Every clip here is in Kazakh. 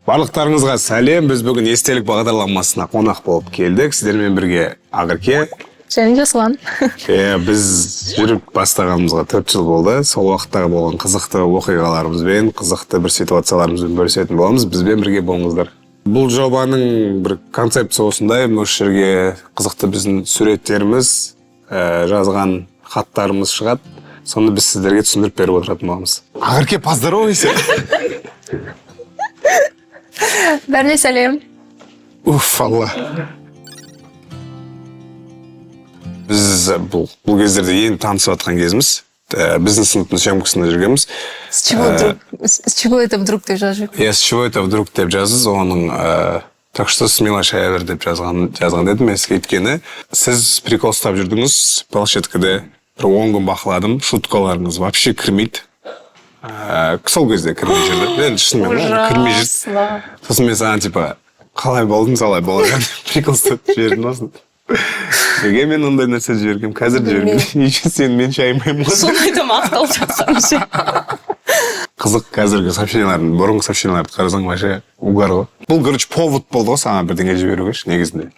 Барлықтарыңызға сәлем. Біз бүгін естелік бағдарламасына қонақ болып келдік. Сіздермен бірге Ақерке. Және Жасұлан. Біз жүріп бастағанымызға 4 жыл болды. Сол уақыттағы болған қызықты оқиғаларымызбен, қызықты бір ситуацияларымызбен бөлісетін боламыз. Бізбен бірге болыңыздар. Бұл жобаның бір концепция осындай. Осы жерге қызықты біздің суреттеріміз, жазған хаттарымыз шығады. Соны біз сіздерге түсіндіріп беріп отыратын боламыз. Ақерке, поздоровайся. Бәріне сәлем. Уф, Алла. Біз бұл кездерде ең танысып жатқан кезіміз. Біздің сыныптың съемкасында жүргенбіз. С чего это вдруг деп жазып? С чего это вдруг деп жазыз. Оның так что смело шая бер деп жазған дедім. Өйткені сіз прикол ұстап жүрдіңіз планшеткада. Бір 10 күн бақыладым. Шуткаларыңыз вообще кірмейді. Сол кезде кірмей жүрді. Енді шынымен кірмей жүрді. Сосын мен саған типа қалай болдың, солай болған. Прикол ұстап жібердім осын. Неге мен ондай нәрсе жібергем? Қазір жібергем. Неше сен мен шаймаймын. Сондайды мақталып жатсам ше. Қызық қазіргі сообщениялардың, бұрынғы сообщенияларды қарасаң вообще угар ғой. Бұл, короче, повод болды ғой саған бірдеңе жіберуге негізінде.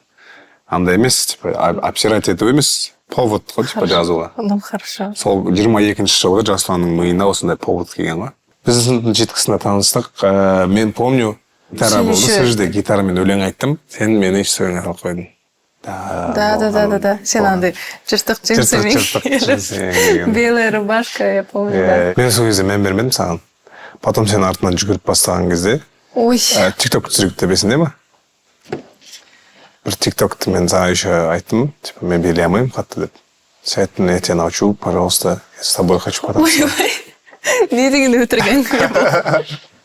Андай емес, типа обсирать ету емес, повод ғой типа жазуға. Ну, хорошо. Сол 22-ші жылғы Жасұланның миына осындай повод келген ғой. Біз жеткісінде таныстық. Мен помню, гитара болды. Сол жерде гитарамен өлең айттым. Сен мені историяңа салып қойдың. Да. Сен андай жыртық джинсымен. Белая рубашка, я помню. Мен сол кезде мән бермедім саған. Потом сен артынан жүгіріп бастаған кезде. Ой. Тикток түсіріп тебесінде ма? Бір тиктокты мен саған еще айттым. Типа мен билей алмаймын қатты деп. Сен айттың, я тебя научу, пожалуйста, я с тобой хочу кататься. Ой. Не деген өтірген.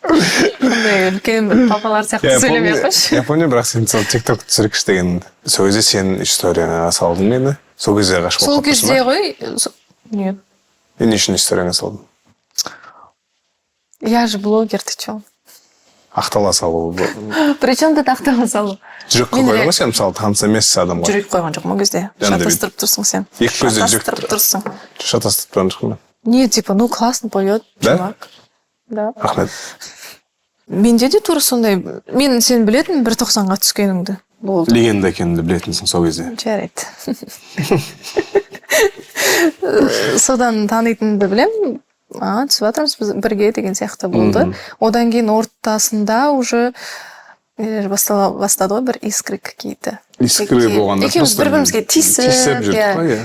Үлкен бір папалар сияқты сөйлемей қойшы. Я помню, бірақ сен сол тикток түсіргіш деген. Сол кезде сен историяңа салдың мені. Сол кезде ғашық болып қалыпсың ба? Сол кезде ғой? Нет. И не үшін историяңа салдың? Я же блогер, ты чё? Ақтала салу. Причем тут ақтала салу? Жүрекке қойдың ғой сен, мысалы, таныс емес адам ғой. Жүрек қойған жоқ ма кезде? Шатастырып тұрсың сен. Екі көзде жүрек Шатастырып тұрсың. Шатастырып тұрған жоқпын. Не, типа, ну классно поет, чувак. Да. Рахмет. Менде де тура сондай. Мен сен білетін 1.90-ға түскеніңді. Легенда екеніңді білетінсің сол кезде. Жарайды. Содан танитынды білем. Түсіп жатырмыз біз бірге деген сияқты болды. Одан кейін ортасында уже бастады ғой бір искры какие-то. Искры болғанда. Екеуміз бір-бірімізге тиісіп жүрдік қой, иә.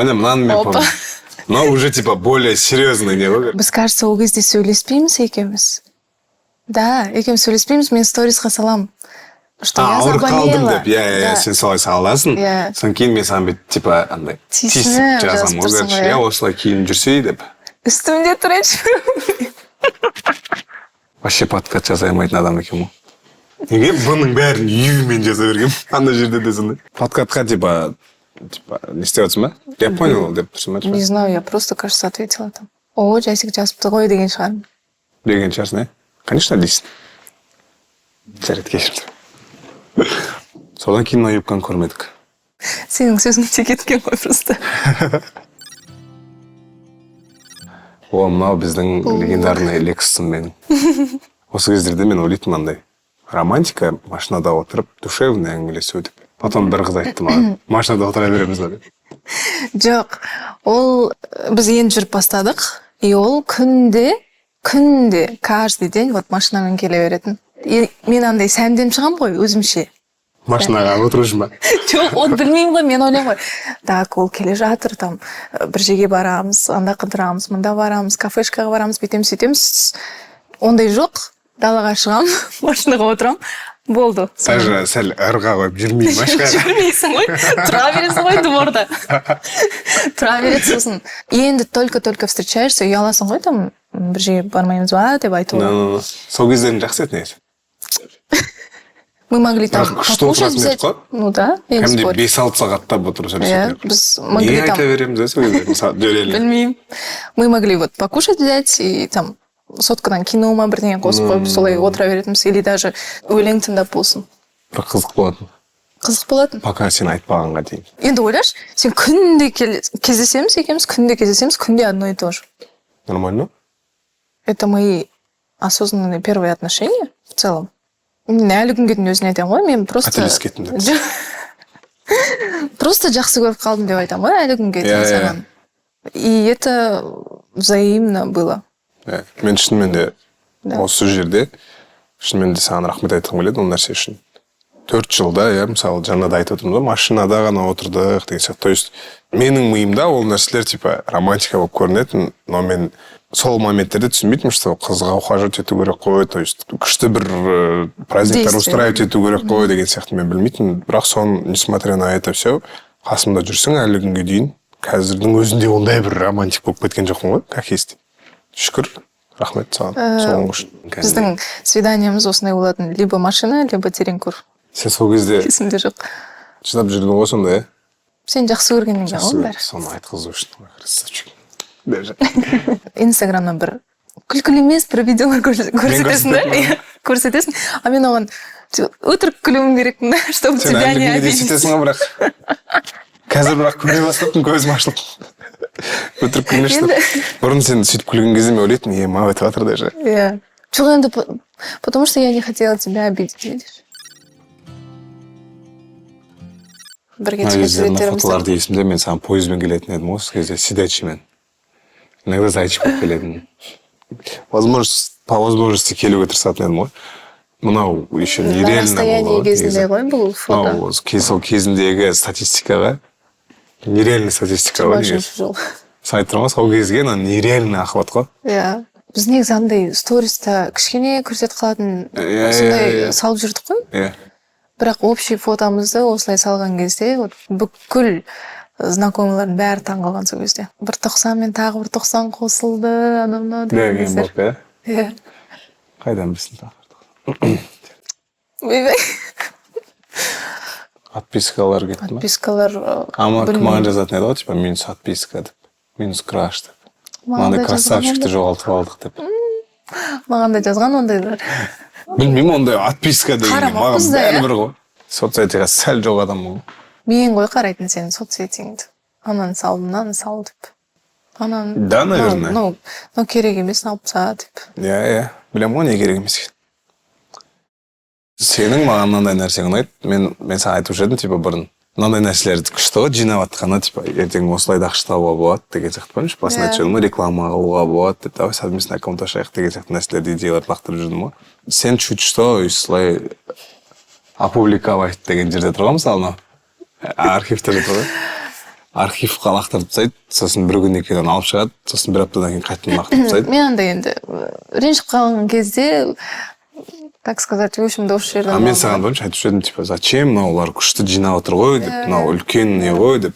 Міне мынаны мен помню. Но уже типа более серьезный не ғой. Біз, кажется, ол кезде сөйлеспейміз екеуміз. Да, екеуміз сөйлеспейміз, мен сторисқа салам. Что я заболела. Ауырып қалдым деп, иә, сен солай саласың. Сон кейін мен саған бет типа андай тиісіп жазам ғой. Я осылай кейін жүрсей деп. Үстімде тұрайыншы. Вообще подкаст жаза алмайтын адам екен ғой. Неге бұның бәрін үйімен жаза бергем? Анда жерде де сондай. Подкастқа типа не істеватсың ба? Я понял деп тұрсың ба? Не знаю, я просто, кажется, ответила там. О, Жасик жазыпты ғой деген шығармын. Деген шығарсың, иә? Конечно, дейсің. Жарайды, кешірім. Содан кейін мына юбканы көрмедік. Сенің сөзің тек кеткен ғой просто. О, мынау біздің легендарный Лексусым менің. Осы кездерде мен ойлайтын андай. Романтика машинада отырып, душевный әңгімелесу деп. Потом бір қыз айтты маған. Машинада отыра береміз ба деп. Жоқ, ол біз енді жүріп бастадық. И ол күнде, каждый день вот машинамен келе беретін. Мен андай сәндем шығам ғой өзімше. Машинаға отырышым ба? Жоқ, оны білмеймін ғой, мен ойлаймын ғой. Так, ол келе жатыр, там, бір жерге барамыз, анда қыдырамыз, мында барамыз, кафешкаға барамыз, бүйтеміз, сөйтеміз. Ондай жоқ, далаға шығам, машинаға отырам, болды. Сәл ырға қойып жүрмеймін машинаға. Жүрмейсің ғой, тұра бересің ғой дворда. Тұра береді сосын. Енді только встречаешься, ұяласың ғой, там, бір жерге бармаймыз ба деп айтуға. Сол кездерін жақсы еді негізі. Мы могли там покушать взять. Ну да, я не спорю. Кәмде 5-6 сағаттап отырып сөйлесіп. Біз могли там... Не айта береміз, да, сол кезде? Білмеймін. Мы могли вот покушать взять и там соткадан кино ма бірдеңе қосып қойып солай отыра беретінбіз. Или даже өлең тыңдап болсын. Бірақ қызық болатын. Қызық болатын. Пока сен айтпағанға дейін. Енді ойлашы, сен күнде кездесеміз екеуміз, күнде одно и то же. Нормально? Это мои осознанные первые отношения в целом. мен әлі күнге дейін өзіне айтамын ғой, мен просто Қателесіп кеттім деп. просто жақсы көріп қалдым деп айтамын ғой әлі күнге дейін саған. И это взаимно было. Мен шынымен де осы жерде шынымен де саған рахмет айтқым келеді ол нәрсе үшін. 4 жылда, мысалы, жаңа да айтып отырмын ғой, машинада ғана отырдық деген сияқты. То есть, менің миымда ол нәрселер типа романтика болып көрінетін, но мен сол моменттерде түсінбейтінмін, что қызға ухаживать ету керек қой, то есть, күшті бір праздниктар устраивать ету керек қой деген сияқты мен білмейтінмін. Бірақ соны, несмотря на это все, қасымда жүрсің әлі күнге дейін, қазірдің өзінде ондай бір романтик болып кеткен жоқпын ғой, как есть. Шүкір, рахмет саған соның үшін. Біздің свиданиямыз осындай болатын, либо машина, либо тереңкур. Сен сол кезде Есімде жоқ. шыдап жүрдің ғой сонда, Сен жақсы көргеннен кейін ғой бәрі. Соны айтқызу үшін. Красавчик. Даже. Инстаграмнан бір күлкілі емес бір видеолар көрсетесің да? Көрсетесің. А мен оған өтірік күлуім керекпін да, чтобы тебя не обидеть. Сен әлі күнге бірақ. Қазір бірақ көре бастаппын, көзім ашылып. Өтірік күлмешті. Бұрын сен сөйтіп күлген кезде мен ойлайтын, маған айтып жатыр даже. Иә. Жоқ енді, потому что я не хотела тебя обидеть, видишь. Бірге түскен суреттерімізді. Фотоларды есімде, мен саған пойызбен келетін едім ғой, сол кезде сидачимен. Иногда зайчик болып келетін. По возможности келуге тырысатын едім ғой. Мынау еще нереально болды. Расстояние кезінде ғой бұл фото. Сол кезіндегі статистикаға, нереальный статистика ғой. Сайт тұрмас, сол кезге нереальный ахват қой. Иә. Біз негізі андай сториста кішкене көрсетіп қалатын осындай салып жүрдік қой. Иә. Бірақ общий фотомызды осылай салған кезде бүкіл знакомыйлардың бәрі таң қалған сол кезде. 1.90 мен тағы 1.90 қосылды, анау деген кездер. Иә. Қайдан білсін тағы? Ойбай. Отпискалар кетті ма? Отпискалар. Ама кім маған жазатын еді ғой, типа минус отписка деп, минус краш деп. Маңдай красавчикті жоғалтып алдық деп. Маған да жазған ондайлар. Білмеймін, ондай отписка деген маған бәрі бір ғой. Соцсетиға сәл жоқ адаммын ғой. Мен ғой қарайтын сенің соцсетіңді. Ананы сал, мынаны сал деп. Да, наверное. Ну, керек емес, алып таста деп. Иә, білем ғой не керек емес. Сенің маған мынандай нәрсең ұнайды. Мен саған айтушы едім, типа бұрын. Мынандай нәрселерді күшті ғой, жинап атқаны, типа, ертең осылай да ақша табуға болады деген сияқты помнишь? Басында айтып жүрдім ғой, реклама қылуға болады деп, давай совместный аккаунт ашайық деген сияқты нәрселерді идеяларды лақтырып жүрдім ғой. Сен чуть что осылай опубликовать деген жерде тұрған мысалы, архивте жатыр ғой. Архивқа лақтырып тастайды, сосын бір күннен кейін алып шығады, сосын бір аптадан кейін қайтадан лақтырып тастайды. Мен андай енді ренжіп қалған кезде, так сказать, өшімді осы жерден. Мен саған бойынша айтып жүрдім, типа, зачем мынаулар күшті жинап отыр ғой деп, мынау үлкен не ғой деп.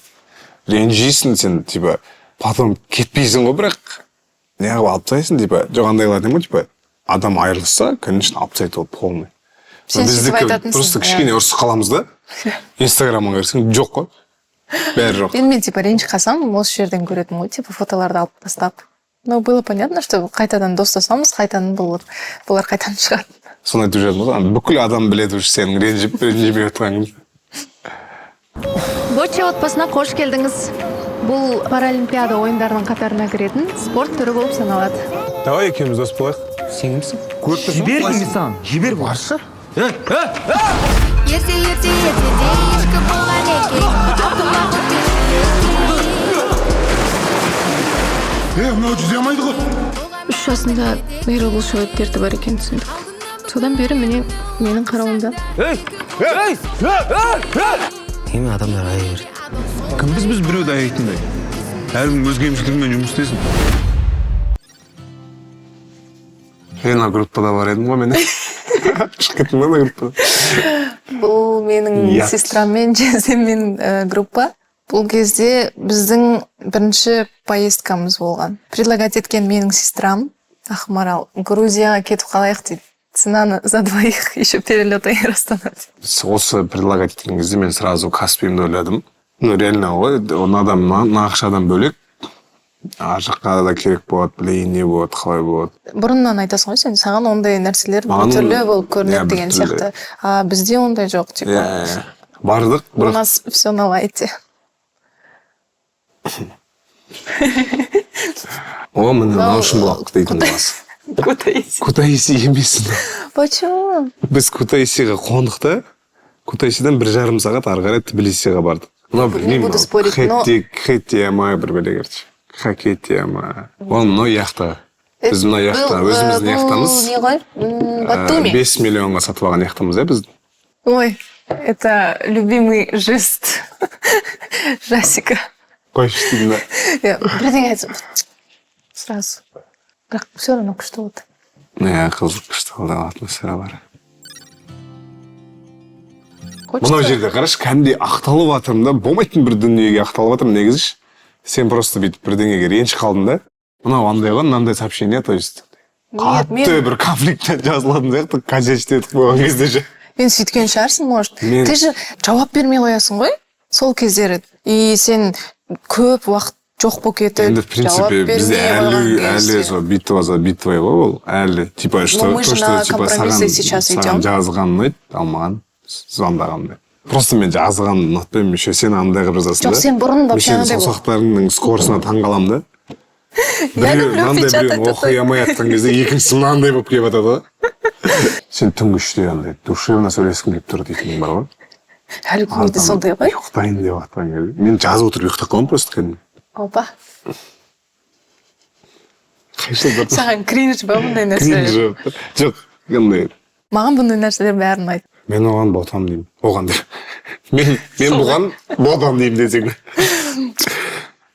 Ренжисің сен, типа, потом кетпейсің ғой, бірақ неғып алып тастайсың, типа, жоқ андайлар деймін ғой, типа, адам айырылса, конечно, алып тастайды ол полный. Біздікі просто кішкене ұрысып қаламыз да. Инстаграмға кірсең, жоқ қой. Бәрі жоқ. Мен типа ренжіп қалсам, осы жерден көретін ғой, типа, фотоларды алып тастап. Но было понятно, что қайтадан достасамыз, қайтадан бұлар қайтадан шығады. Соны айтып жүрдім ғой, бүкіл адам біледі уже сенің ренжімей отырғаныңды. Боча отбасына қош келдіңіз. Бұл паралимпиада ойындарының қатарына кіретін спорт түрі болып саналады. Давай екеуміз дос болайық. Сен кімсің? Жібер деймін саған. Жібер баршы. Ерте ешкі болған екен. Мынау жүзе алмайды ғой. 3 жасында нейробұлшылық дерті бар екен түсіндік. Содан бері міне менің қарауымда. Неме адамдар аяй берді. Кімбіз біз біреуді аяйтындай? Әркім өз кемшілігімен жұмыс істесін. Ана группада бар едім ғой мен. Шығып кеттім ана группада. Бұл менің сестраммен жездеммен группа. Бұл кезде біздің бірінші поездкамыз болған. Предлагать еткен менің сестрам, Ақмарал, Грузияға кетіп қалайық дейді. Цена за двоих, еще перелет Air Астана. Осы предлагать еткен кезде мен сразу Каспиімді ойладым. Ну, реально ғой, он адамнан, ақшадан бөлек, жаққа да керек болады, білейін не болады, қалай болады. Бұрыннан айтасың ғой сен, саған ондай нәрселер бір түрлі болып көрінеді деген сияқты. А бізде ондай жоқ, типа. Бардық. У нас все на лайте. О, міне наушын бұлақ дейтін боласың. Кутаиси. Кутаиси емесін. Почему? Біз Кутайсиға қондық та, Кутайсидан 1,5 сағат ары қарай Тбилисиға бардық. Мынау білмеймін. буду спорить, но- Хетия ма бір бәле короче. Хакетия ма. Ол мынау яхта. Біз мынау яхта, өзіміздің яхтамыз. Не ғой? Батуми. 5 миллионға сатып алған яхтамыз, біз. Ой, это любимый жест Жасика. Қойшы деймін да. Бірдеңе айтсам. Сразу. Бірақ все равно күшті болды. Қызық күшті болды, атмосфера бар. Мынау жерде қарашы, кәдімгідей ақталып жатырмын да, болмайтын бір дүниеге ақталып жатырмын негізі. Сен просто бүйтіп бірдеңеге ренжіп қалдың да. Мынау андай ғой, мынандай сообщение, то есть қатты бір конфликттен жазылатын сияқты, казечті етіп қойған кезде же. Мен сөйткен шығарсың, может. Мен- Ты же жауап бермей қоясың ғой, сол кездері. И сен көп уақыт жоқ болып кетіп, Енді, в принципе, бізде әлі сол битва за битвой ғой ол, әлі. Типа, что мы же на типа, компромиссы сейчас саған идем. жазған ұнайды, ал маған звондаған. Просто мен жазған ұнатпаймын, еще сен андай қылып жазасың да. Жоқ, сен бұрын вообще Мен андай сен бол. саусақтарыңның скоросына таңғаламын да. Я люблю Мынандай печатать біреуін оқи алмай жатқан кезде екіншісі мынандай болып келіп жатады ғой. Сен түнгі үште андай душевно сөйлескім келіп тұр дейтінің бар ғой. Әлі күнде сондай ғой. Ұйықтайын деп жатқан кезде. Мен жазып отырып ұйықтап қаламын просто кәдімгі. Опа. Қайшылдап Саған кринж ба бұндай нәрселер? жоқ, қандай. Маған бұндай нәрселер бәрін ұнайды. Мен оған ботам деймін. Оған деп. Мен бұған ботам деймін десең.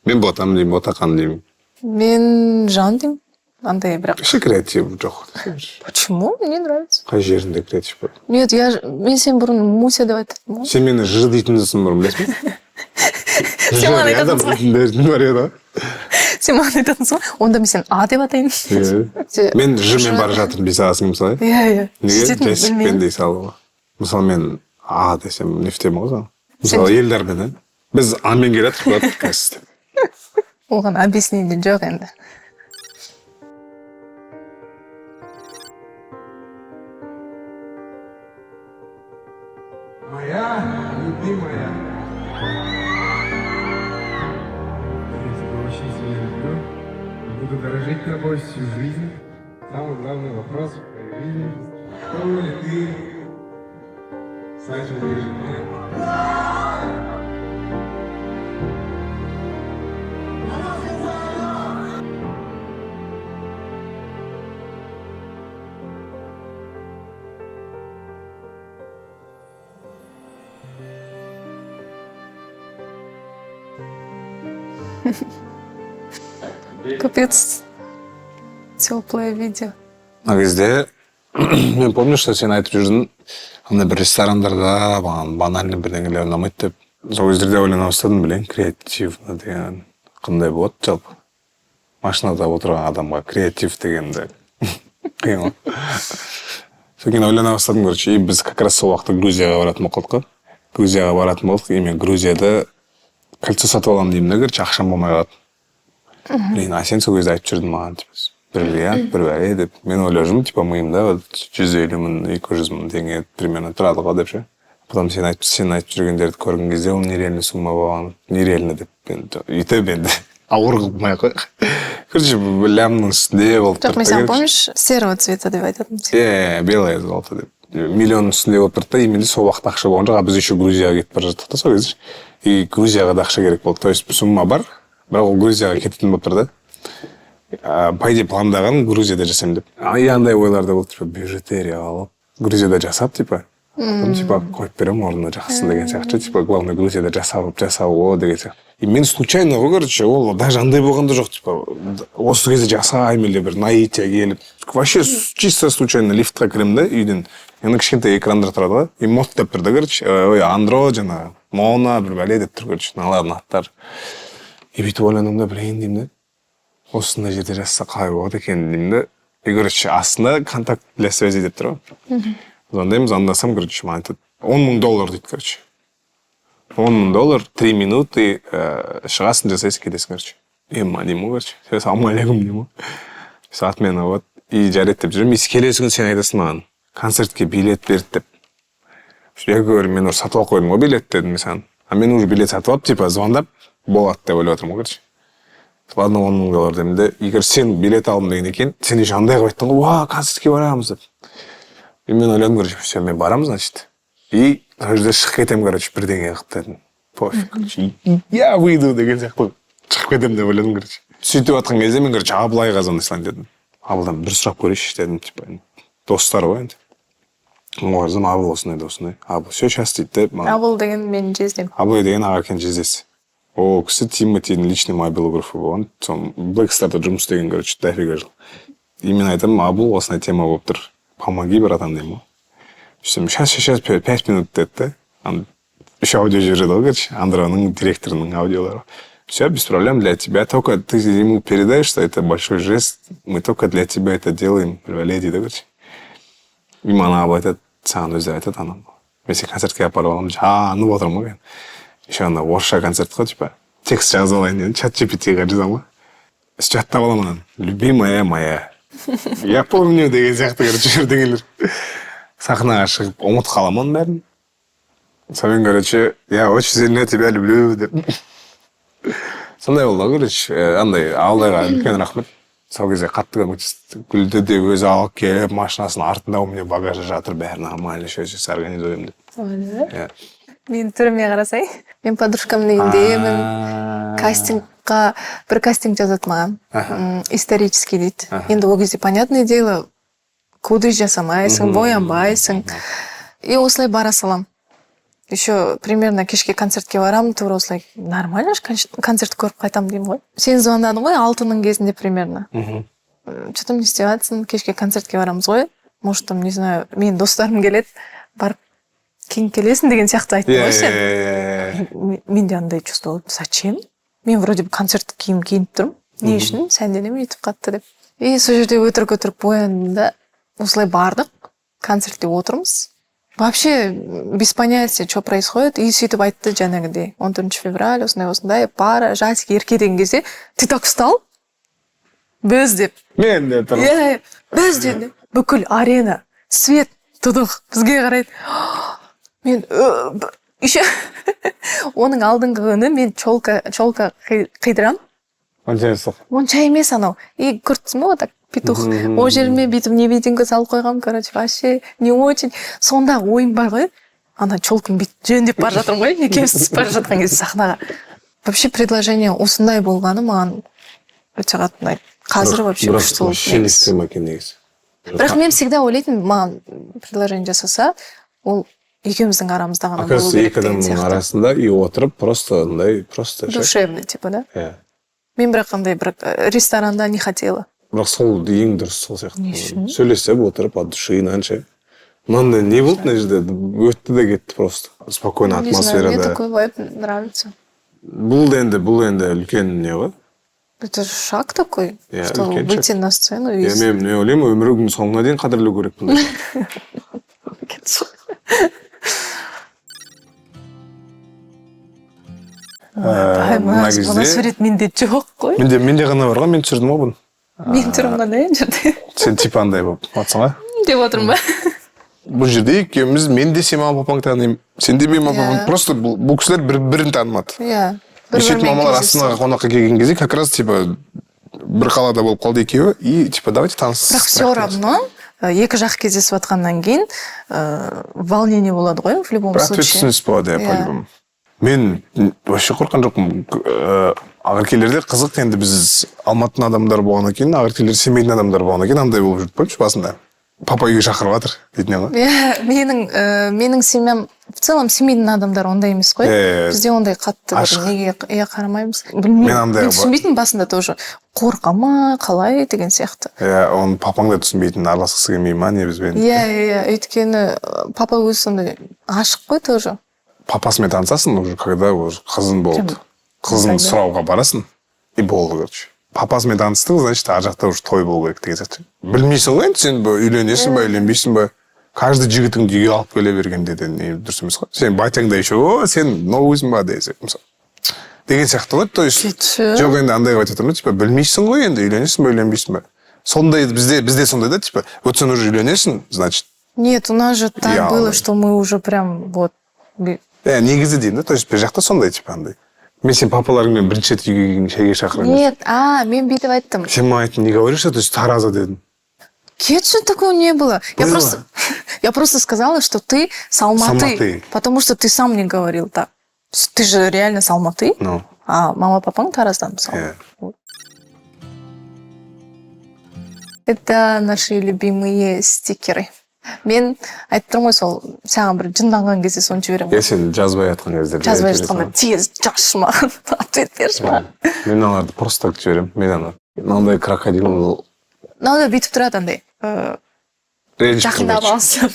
Мен ботам деймін, ботақан деймін. Мен жан деймін. Андай бірақ. Еще креатив жоқ. Почему? Мне нравится. Қай жерінде креатив бар? Нет, мен сен бұрын Муся деп айтатынмын ғой. Сен мені жы дейтінсің бұрын, білесің бе? Сен маған айтатынсың ғой. Бар еді. Сен маған айтатынсың ғой. Онда мен сен А деп атайын. Мен жымен бара жатырмын дей саласың мысалы. Иә. Неге Сөйтетін жәсікпен білмеймін. дей салуға? Мысалы мен А десем нефтем ғой саған. Мысалы елдермен, біз Амен келатыр, болады подкаст. Оған объяснение жоқ енді. Моя любимая. Я тебя очень сильно люблю. Буду дорожить тобой всю жизнь. Самый главный вопрос в твоей жизни. Готова ли ты стать моей женой? Капец. Теплое видео. Ана кезде мен помню, что сен айтып жүрдің, андай бір ресторандарда маған банальный бірдеңелер ұнамайды деп. Сол кездерде ойлана бастадым, білең, креативно деген қандай болады жалпы. Машинада отырған адамға креатив дегенде қиын ғой. Сол кейін ойлана бастадым, короче, и біз как раз сол уақытта Грузияға баратын болдық қой. Грузияға баратын болдық, и мен Грузияда кольцо сатып аламын деймін де, короче, ақшам болмай қалады. Блин, а сен сол кезде айтып жүрдің маған, типа, бір бәле деп. Мен ойлап жүрмін, типа, миымда 150 мың, 200 мың теңге примерно тұрады ғой деп ше. Потом сен айтып жүргендерді көрген кезде ол нереально сумма болған, нереально деп. Үйтіп енді ауыр қылмай қой. Короче, лямның үстінде болып Жоқ, мен саған помнишь, серого цвета деп айтатынмын. Белая золото деп. Миллион үстінде болып тұрды да, именно сол уақытта ақша болған жоқ, а біз еще Грузияға кетіп бара жаттық та сол кезде. И Грузияға да ақша керек болды. То есть сумма бар, бірақ ол Грузияға кететін болып тұр да. По идее пландаған Грузияда жасаймын деп. И андай ойларда болды, типа, бижутерия алып, Грузияда жасап, типа, потом, типа, қойып беремін орнына жақсын деген сияқты. Типа, главное, Грузияда жасау о деген сияқты. И мен случайно ғой, короче, ол даже андай болғанда жоқ, типа, осы кезде жасаймын или бір наития келіп. Вообще чисто случайно лифтқа кіремін да, үйден. Енді кішкентай экрандар тұрады ғой. И мод деп тұр да, короче, ой, Андро, жаңағы, Мона, бір бәле деп тұр, короче, налардың аттар. И бүйтіп ойландым да, блин, деймін да. Осындай жерде жазса қалай болады екен деймін да. И, короче, астында контакт для связи деп тұр ғой. Звондаймын, звондасам, короче, маған айтады, $10 000 дейді, короче. $10 000, 3 минуты шығасың, жасайсың, кетесің, короче. Емма деймін ғой, короче. Ассалауму алейкум деймін ғой. Отмена вот. И жарайды деп жүрмін. И келесі күн сен айтасың маған, концертке билет берді деп. Я говорю, мен уже сатып алып қойдым ғой билет дедім мен саған. А мен уже билет сатып алып, типа, звондап, болады деп ойлап отырмын, короче. Ладно, $10 000 деймін де. Егер сен билет алдым деген екен, сен еще андай қылып айттың ғой, концертке барамыз деп. И мен ойладым, короче, все, мен барам, значит. И сол жерде шығып кетемін, короче, бірдеңе қылып дедім. Пофиг, короче. Я выйду деген сияқты шығып кетемін деп ойладым, короче. Сөйтіп жатқан кезде мен, короче, Абылайға звондасайын дедім. Абылдан бір сұрақ көрейінші дедім, типа, достары ғой енді. Оған жаздым, Абыл осындай досындай. Абыл, все, сейчас дейді де. Абыл деген менің жездем. Абылай деген аға екен жездесі. О, кісі Тиматидің личный мой биографы болған. Соны Блэкстарда жұмыс істеген, короче, дофига жыл. И мен айтамын, Абыл осындай тема болып тұр. Помоги, братан, деймін. Сейчас 5 минут деді. Еще аудио жібереді ғой, короче, Андреның директорының аудиолары. Все, без проблем для тебя. Только ты ему передай, что это большой жест. Мы только для тебя это делаем. Дейді, короче. И мана Абыл айтады, саған өзі айтады, анам. Мен сен концертке апарып аламын, жанып отырмын ғой. Еще ана орысша концерт қой, типа. Текст жазып алайын дедім, чат GPT-ға жазамын ғой. Жаттап аламын анан. Любимая моя. Я помню деген сияқты, короче, бірдеңелер. Сахнаға шығып, ұмытып қаламын оның бәрін. Сонымен, короче, я очень сильно тебя люблю деп. Сондай болды, короче, андай Алдайға үлкен рахмет. Сол кезде қатты көмектесті. Гүлді де өзі алып келіп, машинасының артында у меня багажы жатыр, бәрі нормально, сейчас организуем деп. Мен түріме қарасай, мен подружкамның үйіндемін. Кастингқа, бір кастинг жазады маған. Исторический дейді. Енді ол кезде понятное дело, кудыш жасамайсың, боянбайсың. И осылай бара салам. Еще примерно кешке концертке барам, тура осылай нормально концерт көріп қайтам деймін ғой. Сен звондадың ғой 6-ның кезінде примерно. Что-то не істеп жатсың, кешке концертке барамыз ғой. Может, там, не знаю, менің достарым келеді, барып кейін келесің деген сияқты айттың ғой сен. Менде андай чувство болды. Зачем? Мен вроде бы концерт киім киініп тұрмын. Не үшін? Сәнденемін өйтіп қатты деп. И сол жерде өтірік бояндым да, осылай бардық, концертте отырмыз. Вообще без понятия, что происходит. И сөйтіп айтты жаңағыдай 14 февраль, осындай, пара, жасик, ерке деген кезде, ты так встал? Біз деп. Мен де тұрмын. Біз деп. Бүкіл арена, свет, тұдық, бізге қарайды. Мен, еще, оның алдыңғы күні мен чолка қидырам. Онша емес анау. И көрдіңіз ме, вот так, петух. О жеріме бүйтіп невидимка салып қойғам, короче, вообще не очень. Сонда ойым бар ғой. Ана чолканы бүйтіп жөндеп бара жатырмын ғой, екеуміз түсіп бара жатқан кезде сахнаға. Вообще предложение осындай болғаны маған өте қатты ұнайды. Қазір вообще күшті болды. Бірақ мен всегда ойлайтын, маған предложение жасаса, ол екеуміздің арамызда ғана болу керек деген сияқты. Екеудің арасында и отырып, просто душевный, типа, да? Мен бірақ қандай бір ресторанда не хотела. Бірақ сол ең дұрыс сол сияқты. Сөйлесіп отырып, от души иначе. Мынандай не болды мына жерде? Өтті де кетті просто. Спокойно атмосферада. Мне такой вайб нравится. Бұл енді үлкен не ғой? Это шаг такой, что выйти на сцену и... Мен не ойлаймын, өміріңнің соңына дейін қадірлеу керек бұндай. Мына сурет менде жоқ қой. Менде ғана бар ғой, мен түсірдім ғой бұны. Мен түрім қандай жерде? Сен типа андай болып жатсың ғой? Деп отырмын ба? Бұл жерде екеуміз, мен де сен мама папаңды танимын, сен де мен мама папаңды. Просто бұл кісілер бір-бірін танымады. Иә. Сөйтіп мамалар Астанаға қонаққа келген кезде как раз типа бір қалада болып қалды екеуі и типа давайте танысып. Бірақ все равно екі жақ кездесіп жатқаннан кейін волнение болады ғой в любом случае. Бірақ түсініс болады, по-любому. Мен вообще қорқан жоқпын. Ағыркелерде қызық, енді біз Алматының адамдар болғаннан кейін, ағыркелер Семейдің адамдар болғаннан кейін андай болып жүрді қойшы басында. Папа үйге шақырып жатыр дейтін ғой. Иә, менің семьям в целом семейдің адамдар ондай емес қой. Бізде ондай қатты неге қарамаймыз. Білмеймін, мен түсінбейтін басында тоже. Қорқа ма, қалай деген сияқты. Иә, оны папаң да түсінбейтін, араласқысы келмей ма не бізбен. Иә, өйткені папа өзі сондай ашық қой тоже. Папасымен танысасың уже, когда уже қызың болды. Қызың сұрауға барасың и болды, короче. Папасымен таныстың, значит, ар жақта уже той болу керек деген сияқты. Білмейсің ғой енді, сен үйленесің ба, үйленбейсің ба? Каждый жігітіңді үйге алып келе бергенде де не дұрыс емес қой. Сен батяңда еще, сен новыйсың ба десе, деген сияқты ғой. То есть, жоқ енді андайға айтып отырмын, типа, білмейсің ғой енді, үйленесің ба, үйленбейсің ба? Сондай, бізде сондай да, типа, вот сен уже үйленесің, значит. Нет, у нас же так было, что мы уже прям вот... Негізі деймін да, то есть, бір жақта сондай, типа, андай. Мен сен папаларыңмен бірінші рет үйге шайға шақырам. Нет, мен бүйтіп айттым. Сен маған айттың, не говоришь, то есть Тараза дедің. Кетші, такого не было. Я просто сказала, что ты с Алматы. С Алматы. Потому что ты сам мне говорил так. Ты же реально с Алматы. Ну. А мама папаң Тараздан мысалы. Иә. Вот. Это наши любимые стикеры. Мен айтып тұрмын ғой, сол саған бір жынданған кезде соны жіберемін. Сен жазбай жатқан кездерде. Жазбай жатқанда тез жазшы маған, ответ берші маған. Мен аларды просто так жіберемін. Мен ана мынандай крокодил Мынада бүйтіп тұрады андай. ренжіп Жақындап тұрмайды. алсам.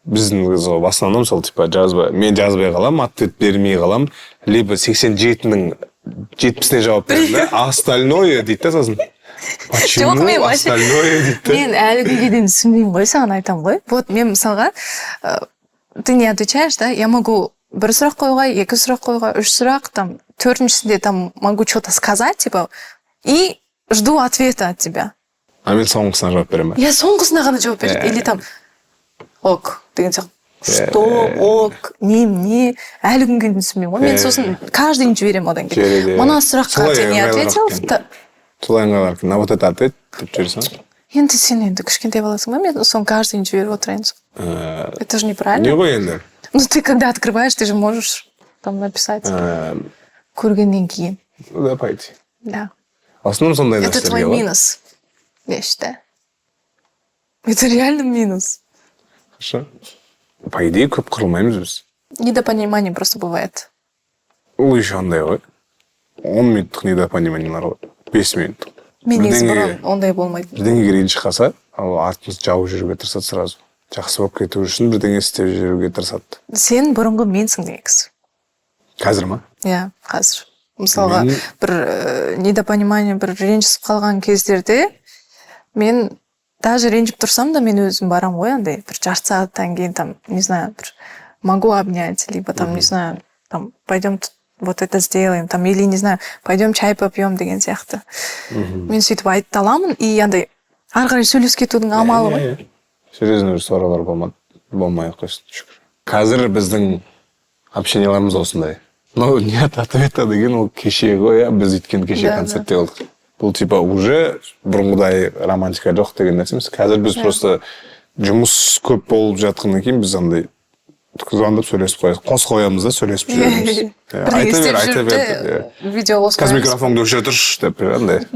Біздің в основном сол типа мен жазбай қалам, ответ бермей қалам, либо 87-нің 70-іне жауап беремін да, а остальное дейді да сосын. Почему мен вообще- остальное дейді да. Мен әлі күнге дейін түсінбеймін ғой, саған айтамын ғой. Вот мен мысалға, ты не отвечаешь, да, я могу бір сұрақ қоюға, екі сұрақ қоюға, үш сұрақ, там, төртіншісінде там могу что-то сказать, типа, и жду ответа от тебя. А мен соңғысына жауап беремін. Я соңғысына ғана жауап береді. Или там, ок, деген сияқты. Что, ок, не, әлі күнге дейін түсінбеймін ғой. Мен сосын каждыйын жіберемін одан Жібереді. кейін. Мына сұраққа Солай ты не ыңғайлырақ ответил. екен. Солай ыңғайлар, на вот это ответ деп жіберсең. Енді сен енді кішкентай баласың ба, мен соны каждыйын жіберіп отырайын. Это же неправильно. Не ғой енді. Ну, ты когда открываешь, ты же можешь там написать. Көргеннен кейін. Ну да, пойти. Да. В основном сондай Это твой нәрселерге бар. минус, я считаю. Это реально минус. Хорошо. По идее, көп қырылмаймыз біз. Недопонимание просто бывает. Ол еще андай ғой. 10 минуттық недопониманиялар ғой. 5 минуттық. Мен негізі Бірдеңеге- бұрын ондай болмайды. Бірдеңеге ренжіп қалса, ал артымызды жауып жүруге тырысады сразу. Жақсы болып кету үшін бірдеңе істеп жүруге тырысады. Сен бұрынғы менсің негізі. Қазір ма? Иә, қазір. Мысалға, Мен- бір недопонимание, бір ренжісіп қалған кездерде, мен даже ренжіп тұрсам да, мен өзім барам ғой, андай, бір жарты сағаттан кейін, там, не знаю, бір могу обнять, либо там, не знаю, там, пойдем вот это сделаем, там, или, не знаю, пойдем чай попьем деген сияқты. Мен сөйтіп айтып аламын, и андай, ары қарай сөйлесіп кетудің амалы ғой. Серьезно уже ссоралар болмай қойсын, шүкір. Қазір біздің общенияларымыз осындай. Ну, нет ответа деген ол кеше ғой, иә, біз өткен кеше Да, концертте болдық. Бұл типа уже бұрынғыдай романтика жоқ деген нәрсеміз. Қазір біз просто жұмыс көп болып жатқаннан кейін біз андай звондап сөйлесіп қоямыз. Қос қоямыз да сөйлесіп жүреміз. Айта бер. Видео қосып Қазір қоямыз. микрофонды өшіре тұршы деп андай.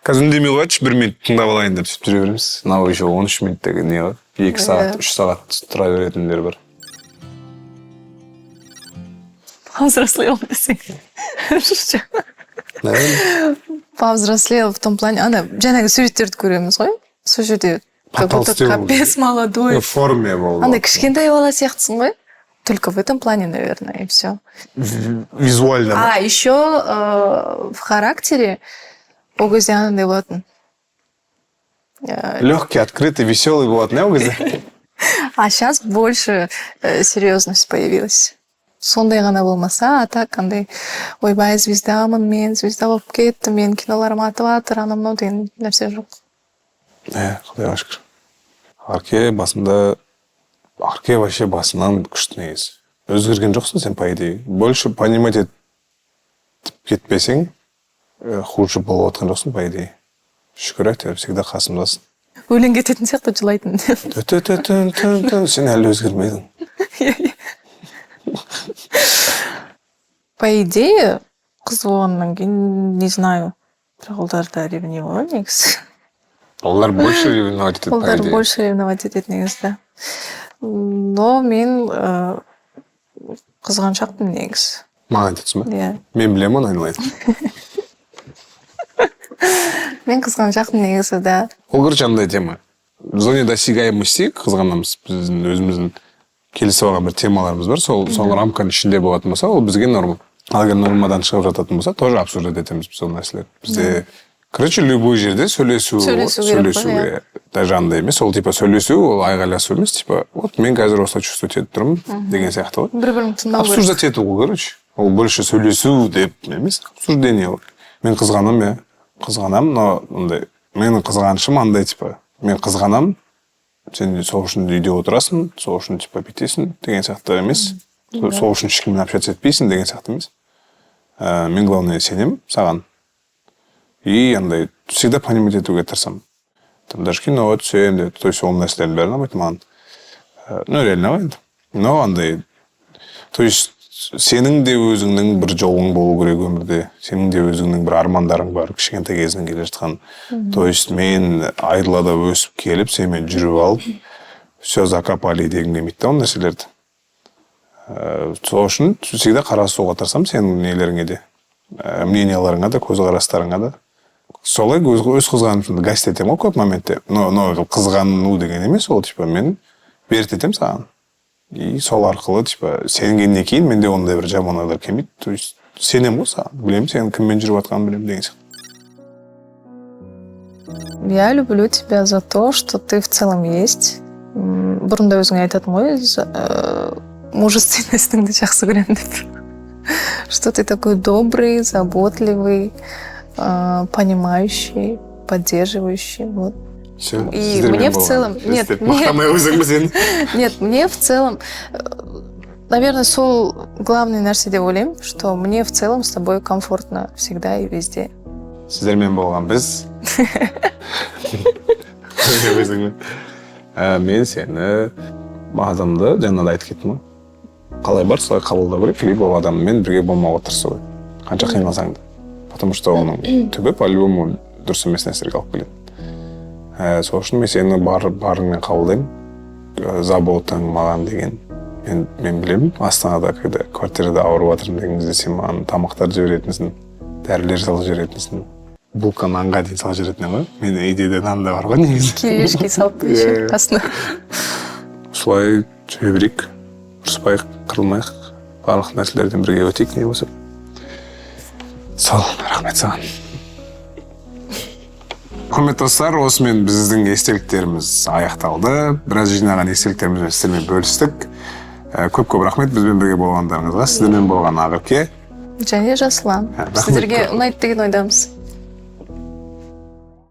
Қазір үндемей қояйыншы, 1 минут тыңдап алайын деп сөйтіп жүре береміз. Мынау еще 13 минут деген не ғой? 2 сағат, 3 сағат тұра беретіндер бар. Повзрослел десең. Наверное. Повзрослел в том плане, ана жаңағы суреттерді көреміз ғой. Сол жерде как будто Потолстел. капец молодой. В форме болды. Андай кішкентай бала сияқтысың ғой. Только в этом плане, наверное, и все. Визуально. А еще в характере ол кезде анандай болатын. Легкий, открытый, веселый болатын, иә, ол кезде? А сейчас больше серьезность появилась. Сондай ғана болмаса, а так андай, ойбай, звездамын мен, звезда болып кеттім, мен киноларым атып жатыр, анау мынау деген нәрсе жоқ. Құдайға шүкір. Арке вообще басынан күшті негізі. Өзгерген жоқсың сен, по идее. Больше понимать етіп кетпесең, хуже болып отқан жоқсың, по идее. Шүкір әйтеуір, всегда қасымдасың. Өлең кететін сияқты жылайтын. Сен әлі өзгермедің. По идее, қыз болғаннан кейін, не знаю, бірақ олар да ревнивый ғой негізі. Олар больше ревновать етеді, по Олар идее. больше ревновать етеді негізі, да. Но мен қызғаншақпын негізі. Маған айтасың ба? Иә. Мен білемін оны айналайын. Мен қызғаншақпын негізі, да. Ол короче андай тема. В зоне досягаемости қызғанамыз. Біздің өзіміздің келісіп алған бір темаларымыз бар. Сол рамканың ішінде болатын болса, ол бізге норма. Ал егер нормадан шығып жататын болса, тоже обсуждать етеміз біз ол нәрселер. Бізде, короче, любой жерде сөйлесу керек. Даже андай емес, ол типа сөйлесу, ол айғайласу емес, типа, вот мен қазір осылай чувствовать етіп тұрмын деген сияқты ғой. Бір-бірін тыңдау керек. Обсуждать ету ғой, короче. Ол больше сөйлесу деп емес, обсуждение ғой. Мен қызғанам, но андай, менің қызғанышым андай типа, мен қызғанам, сен сол үшін үйде отырасың, сол үшін типа бүйтесің деген сияқты емес. Сол үшін ешкіммен общаться етпейсің деген сияқты емес. Мен главное сенем саған. И андай всегда понимать етуге тырысамын. Там даже кино түсемін деп, то есть ол нәрселердің бәрін алмайды маған. Ну, реально ғой енді. Но андай, то есть сенің де өзіңнің бір жолың болу керек өмірде. Сенің де өзіңнің бір армандарың бар, кішкентай кезінен келе жатқан. То есть мен айдалада өсіп келіп, сенімен жүріп алып, все закопали дегім келмейді да ол нәрселерді. Сол үшін всегда қарасуға тырысамын сенің нелеріңе де, мненияларыңа да, көзқарастарыңа да. Солай өз қызғанышымды гасит етемін ғой көп моментте. Но қызғану деген емес ол, типа, мен беріп етемін саған. И сол арқылы, типа, сенгеннен кейін менде ондай бір жаман ойлар келмейді. То есть сенем ғой саған, білемін сенің кіммен жүріп жатқанын білемін деген сияқты. Я люблю тебя за то, что ты в целом есть. Бұрында өзің айтатын ғой, мужественностіңді жақсы көремін деп. Что ты такой добрый, заботливый, понимающий, поддерживающий. Вот. Все. И мне в целом... Нет, мне в целом... Наверное, сол главный нәрсе деп ойлаймын, что мне в целом с тобой комфортно всегда и везде. Сіздермен болған біз. Мен сені, адамды, жаңа да айтып кеттім ғой. Қалай бар, солай қабылдау керек, либо ол адаммен бірге болмауға тырысу керек. Қанша қимасаң да. Потому что оның түбі по-любому дұрыс емес нәрселерге алып келеді. Сол үшін мен сені барыңмен қабылдаймын. Заботаң маған деген. Мен білемін, Астанада, когда квартирада ауырып жатырмын деген кезде сен маған тамақтар жіберетінсің, дәрілер салып жіберетінсің. Булка нанға дейін салып жіберетін ғой. Менің үйде нан да бар ғой негізі. Килешки салып берші қасына. Солай жүре берейік, ұрыспайық, қырылмайық, барлық нәрселерден бірге өтейік не болса. Сол, рахмет саған. Құрметті достар, осымен біздің естеліктеріміз аяқталды. Біраз жинаған естеліктерімізбен сіздермен бөлістік. Көп рахмет бізбен бірге болғандарыңызға. Сіздермен болған Ақерке Және Жасұлан. Сіздерге ұнайды деген ойдамыз.